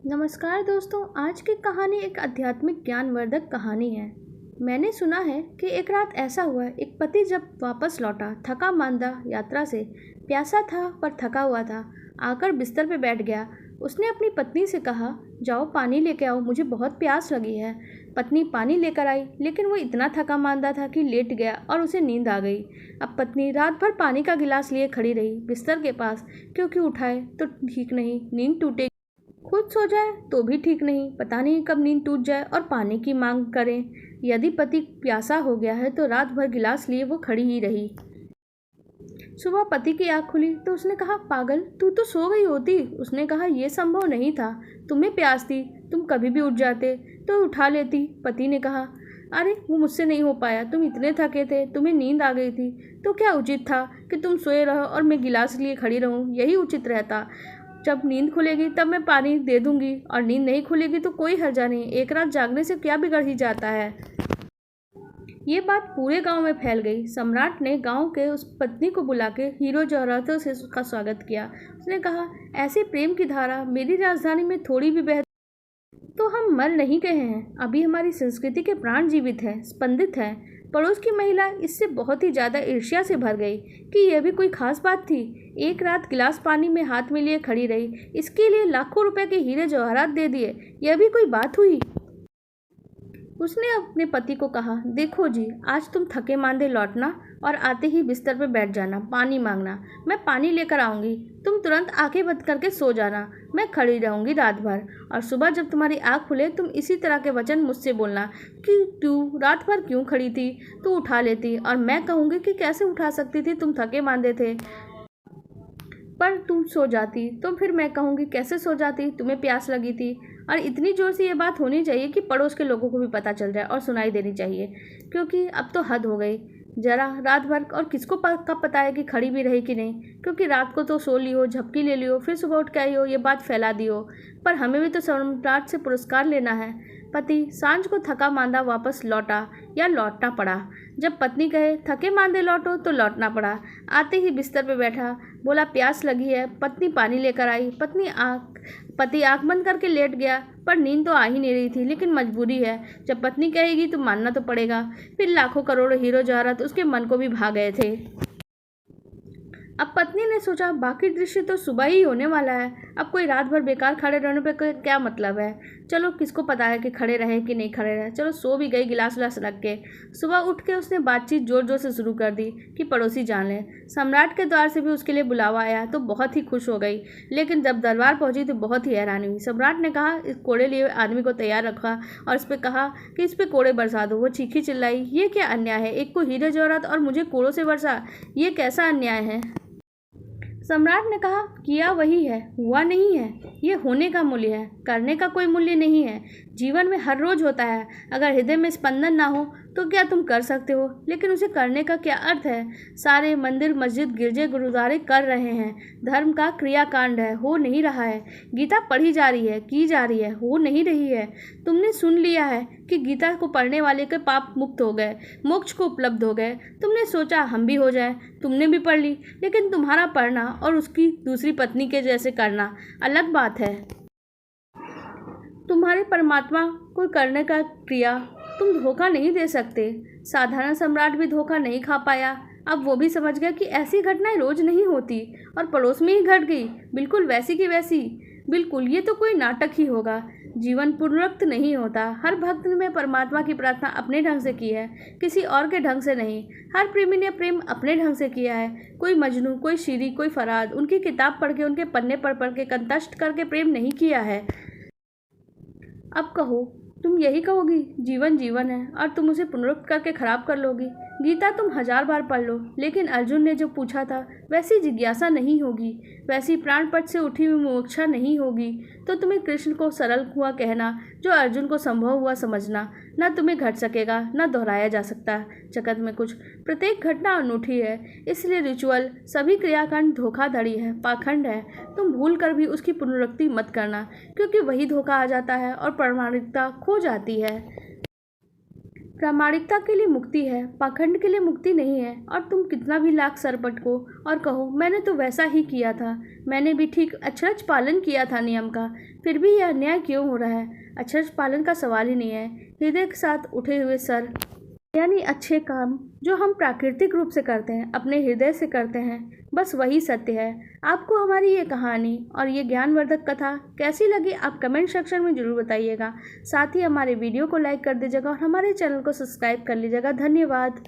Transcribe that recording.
नमस्कार दोस्तों। आज की कहानी एक आध्यात्मिक ज्ञानवर्धक कहानी है। मैंने सुना है कि एक रात ऐसा हुआ, एक पति जब वापस लौटा थका मांदा यात्रा से, प्यासा था पर थका हुआ था, आकर बिस्तर पे बैठ गया। उसने अपनी पत्नी से कहा, जाओ पानी लेके आओ, मुझे बहुत प्यास लगी है। पत्नी पानी लेकर आई, लेकिन वो इतना थका मांदा था कि लेट गया और उसे नींद आ गई। अब पत्नी रात भर पानी का गिलास लिए खड़ी रही बिस्तर के पास, क्योंकि उठाए तो ठीक नहीं, नींद टूटेगी, खुद सो जाए तो भी ठीक नहीं, पता नहीं कब नींद टूट जाए और पानी की मांग करें। यदि पति प्यासा हो गया है तो रात भर गिलास लिए वो खड़ी ही रही। सुबह पति की आँख खुली तो उसने कहा, पागल, तू तो सो गई होती। उसने कहा, यह संभव नहीं था, तुम्हें प्यास थी, तुम कभी भी उठ जाते तो उठा लेती। पति ने कहा, अरे वो मुझसे नहीं हो पाया, तुम इतने थके थे, तुम्हें नींद आ गई थी, तो क्या उचित था कि तुम सोए रहो और मैं गिलास लिए खड़ी रहूं? यही उचित रहता। जब नींद खुलेगी तब मैं पानी दे दूंगी, और नींद नहीं खुलेगी तो कोई हर्जा नहीं, एक रात जागने से क्या बिगड़ ही जाता है। ये बात पूरे गांव में फैल गई। सम्राट ने गांव के उस पत्नी को बुला के हीरो जवाहरातों से उसका स्वागत किया। उसने कहा, ऐसे प्रेम की धारा मेरी राजधानी में थोड़ी भी बह तो हम मर नहीं गए हैं, अभी हमारी संस्कृति के प्राण जीवित हैं, स्पंदित हैं। पड़ोस की महिला इससे बहुत ही ज़्यादा ईर्ष्या से भर गई कि यह भी कोई खास बात थी। एक रात गिलास पानी में हाथ में लिए खड़ी रही, इसके लिए लाखों रुपए के हीरे जवाहरात दे दिए, यह भी कोई बात हुई? उसने अपने पति को कहा, देखो जी, आज तुम थके मांदे लौटना और आते ही बिस्तर पर बैठ जाना, पानी मांगना, मैं पानी लेकर आऊँगी। तुम तुरंत आंखें बंद करके सो जाना, मैं खड़ी रहूँगी रात भर, और सुबह जब तुम्हारी आँख खुले तुम इसी तरह के वचन मुझसे बोलना कि तू रात भर क्यों खड़ी थी, तू उठा लेती, और मैं कहूँगी कि कैसे उठा सकती थी, तुम थके मांदे थे पर तुम सो जाती, तो फिर मैं कहूँगी कैसे सो जाती, तुम्हें प्यास लगी थी। और इतनी ज़ोर से ये बात होनी चाहिए कि पड़ोस के लोगों को भी पता चल जाए और सुनाई देनी चाहिए, क्योंकि अब तो हद हो गई। जरा रात भर, और किसको कब पता है कि खड़ी भी रही कि नहीं, क्योंकि रात को तो सो ली हो, झपकी ले लियो, फिर सुबह उठ के आई हो, ये बात फैला दी हो। पर हमें भी तो सम्राट से पुरस्कार लेना है। पति सांझ को थका मांदा वापस लौटा, या लौटना पड़ा। जब पत्नी कहे थके मांदे लौटो तो लौटना पड़ा। आते ही बिस्तर पे बैठा, बोला, प्यास लगी है। पत्नी पानी लेकर आई। पति आंख बंद करके लेट गया, पर नींद तो आ ही नहीं रही थी, लेकिन मजबूरी है, जब पत्नी कहेगी तो मानना तो पड़ेगा। फिर लाखों करोड़ों हीरो जवाहरात उसके मन को भी भा गए थे। अब पत्नी ने सोचा, बाकी दृश्य तो सुबह ही होने वाला है, अब कोई रात भर बेकार खड़े रहने पे क्या मतलब है। चलो, किसको पता है कि खड़े रहे कि नहीं खड़े रहे, चलो सो भी गई गिलास विलास रख के। सुबह उठ के उसने बातचीत जोर जोर से शुरू कर दी कि पड़ोसी जान लें। सम्राट के द्वार से भी उसके लिए बुलावा आया तो बहुत ही खुश हो गई, लेकिन जब दरबार पहुंची तो बहुत ही हैरानी हुई। सम्राट ने कहा, इस कोड़े लिए आदमी को तैयार रखा और इस पर कहा कि इस पर कोड़े बरसा दो। वो चीखी चिल्लाई, ये क्या अन्याय है, एक को हीरे जवाहरात और मुझे कोड़ों से बरसा, ये कैसा अन्याय है। सम्राट ने कहा, किया वही है, हुआ नहीं है, ये होने का मूल्य है, करने का कोई मूल्य नहीं है। जीवन में हर रोज होता है, अगर हृदय में स्पंदन ना हो तो क्या तुम कर सकते हो, लेकिन उसे करने का क्या अर्थ है। सारे मंदिर मस्जिद गिरजे गुरुद्वारे कर रहे हैं, धर्म का क्रियाकांड है, हो नहीं रहा है। गीता पढ़ी जा रही है, की जा रही है, हो नहीं रही है। तुमने सुन लिया है कि गीता को पढ़ने वाले के पाप मुक्त हो गए, मोक्ष को उपलब्ध हो गए। तुमने सोचा हम भी हो जाए, तुमने भी पढ़ ली, लेकिन तुम्हारा पढ़ना और उसकी दूसरी पत्नी के जैसे करना अलग बात है। तुम्हारे परमात्मा को करने का क्रिया तुम धोखा नहीं दे सकते। साधारण सम्राट भी धोखा नहीं खा पाया। अब वो भी समझ गया कि ऐसी घटनाएं रोज नहीं होती, और पड़ोस में ही घट गई, बिल्कुल वैसी की वैसी। बिल्कुल, ये तो कोई नाटक ही होगा। जीवन पुनरुक्त नहीं होता। हर भक्त ने परमात्मा की प्रार्थना अपने ढंग से की है, किसी और के ढंग से नहीं। हर प्रेमी ने प्रेम अपने ढंग से किया है। कोई मजनू, कोई शीरी, कोई फराद उनकी किताब पढ़ के, उनके पन्ने पढ़ पढ़ के कंतष्ट करके प्रेम नहीं किया है। अब कहो, तुम यही कहोगी जीवन जीवन है, और तुम उसे पुनरुक्त करके खराब कर लोगी। गीता तुम 1000 बार पढ़ लो, लेकिन अर्जुन ने जो पूछा था वैसी जिज्ञासा नहीं होगी, वैसी प्राणपट से उठी हुई मुमुक्षा नहीं होगी। तो तुम्हें कृष्ण को सरल हुआ कहना, जो अर्जुन को संभव हुआ समझना, न तुम्हें घट सकेगा, न दोहराया जा सकता। जगत में कुछ प्रत्येक घटना अनूठी है, इसलिए रिचुअल सभी क्रियाकांड धोखाधड़ी है, पाखंड है। तुम भूल कर भी उसकी पुनरुक्ति मत करना, क्योंकि वही धोखा आ जाता है और प्रामाणिकता खो जाती है। प्रामाणिकता के लिए मुक्ति है, पाखंड के लिए मुक्ति नहीं है। और तुम कितना भी लाख सर पटको और कहो मैंने तो वैसा ही किया था, मैंने भी ठीक अक्षरश पालन किया था नियम का, फिर भी यह अन्याय क्यों हो रहा है? अक्षरश पालन का सवाल ही नहीं है। हृदय के साथ उठे हुए सर, यानी अच्छे काम जो हम प्राकृतिक रूप से करते हैं, अपने हृदय से करते हैं, बस वही सत्य है। आपको हमारी ये कहानी और ये ज्ञानवर्धक कथा कैसी लगी आप कमेंट सेक्शन में ज़रूर बताइएगा। साथ ही हमारे वीडियो को लाइक कर दीजिएगा और हमारे चैनल को सब्सक्राइब कर लीजिएगा। धन्यवाद।